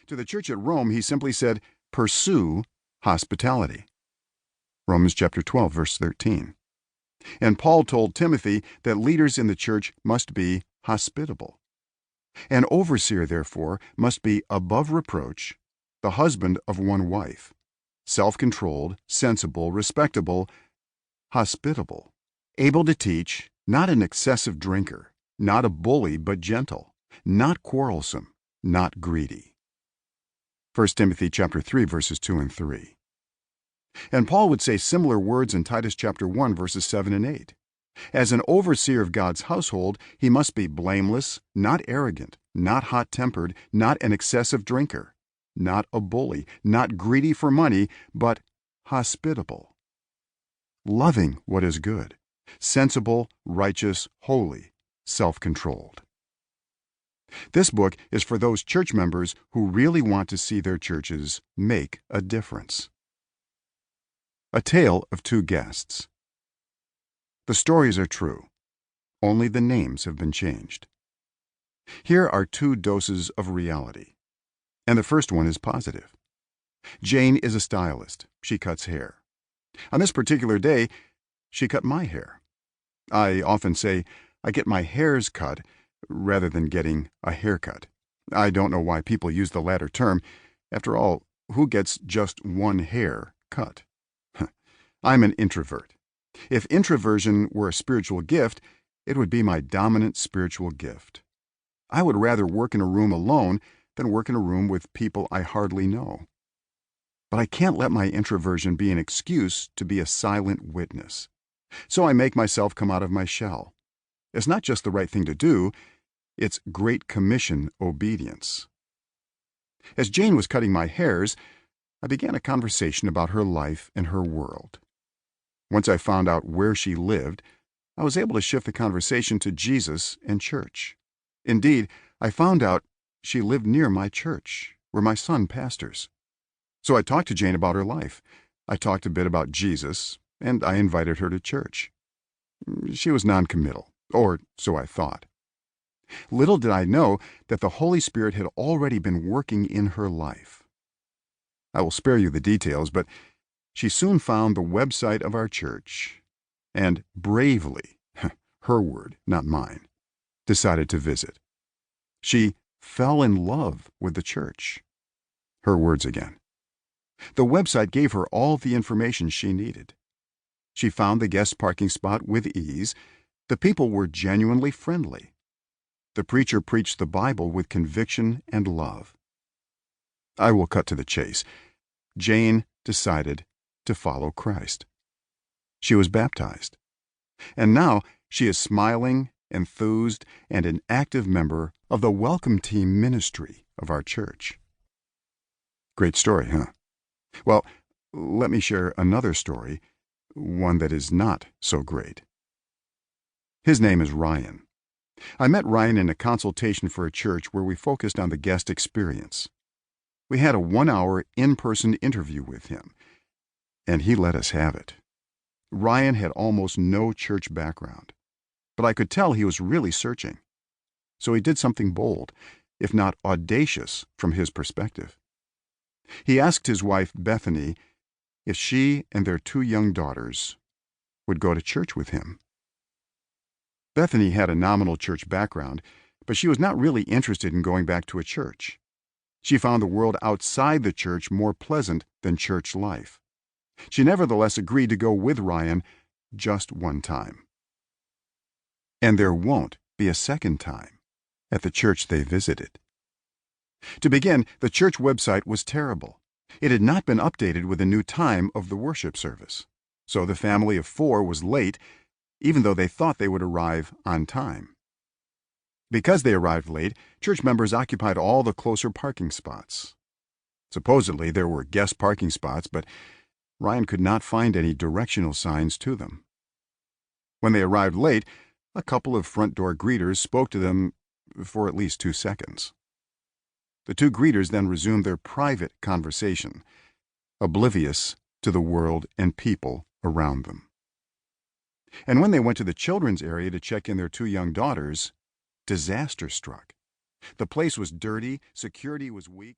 To the church at Rome, he simply said, "Pursue hospitality." Romans chapter 12, verse 13. And Paul told Timothy that leaders in the church must be hospitable. An overseer, therefore, must be above reproach, the husband of one wife, self-controlled, sensible, respectable, hospitable, able to teach, not an excessive drinker, not a bully but gentle, not quarrelsome, not greedy. 1 Timothy chapter 3, verses 2 and 3. And Paul would say similar words in Titus chapter 1, verses 7 and 8. As an overseer of God's household, he must be blameless, not arrogant, not hot-tempered, not an excessive drinker, not a bully, not greedy for money, but hospitable, loving what is good, sensible, righteous, holy, self-controlled. This book is for those church members who really want to see their churches make a difference. A Tale of Two Guests. The stories are true. Only the names have been changed. Here are two doses of reality. And the first one is positive. Jane is a stylist. She cuts hair. On this particular day, she cut my hair. I often say I get my hairs cut rather than getting a haircut. I don't know why people use the latter term. After all, who gets just one hair cut? I'm an introvert. If introversion were a spiritual gift, it would be my dominant spiritual gift. I would rather work in a room alone than work in a room with people I hardly know. But I can't let my introversion be an excuse to be a silent witness. So I make myself come out of my shell. It's not just the right thing to do, it's Great Commission obedience. As Jane was cutting my hairs, I began a conversation about her life and her world. Once I found out where she lived, I was able to shift the conversation to Jesus and church. Indeed, I found out she lived near my church, where my son pastors. So I talked to Jane about her life. I talked a bit about Jesus, and I invited her to church. She was noncommittal, or so I thought. Little did I know that the Holy Spirit had already been working in her life. I will spare you the details, but she soon found the website of our church and bravely, her word, not mine, decided to visit. She fell in love with the church. Her words again. The website gave her all the information she needed. She found the guest parking spot with ease. The people were genuinely friendly. The preacher preached the Bible with conviction and love. I will cut to the chase. Jane decided to follow Christ. She was baptized. And now she is smiling, enthused, and an active member of the welcome team ministry of our church. Great story, huh? Well, let me share another story, one that is not so great. His name is Ryan. I met Ryan in a consultation for a church where we focused on the guest experience. We had a 1-hour in-person interview with him, and he let us have it. Ryan had almost no church background, but I could tell he was really searching. So he did something bold, if not audacious from his perspective. He asked his wife, Bethany, if she and their 2 young daughters would go to church with him. Bethany had a nominal church background, but she was not really interested in going back to a church. She found the world outside the church more pleasant than church life. She nevertheless agreed to go with Ryan just one time. And there won't be a second time at the church they visited. To begin, the church website was terrible. It had not been updated with the new time of the worship service. So the family of 4 was late, even though they thought they would arrive on time. Because they arrived late, church members occupied all the closer parking spots. Supposedly, there were guest parking spots, but Ryan could not find any directional signs to them. When they arrived late, a couple of front door greeters spoke to them for at least 2 seconds. The 2 greeters then resumed their private conversation, oblivious to the world and people around them. And when they went to the children's area to check in their 2 young daughters, disaster struck. The place was dirty, security was weak.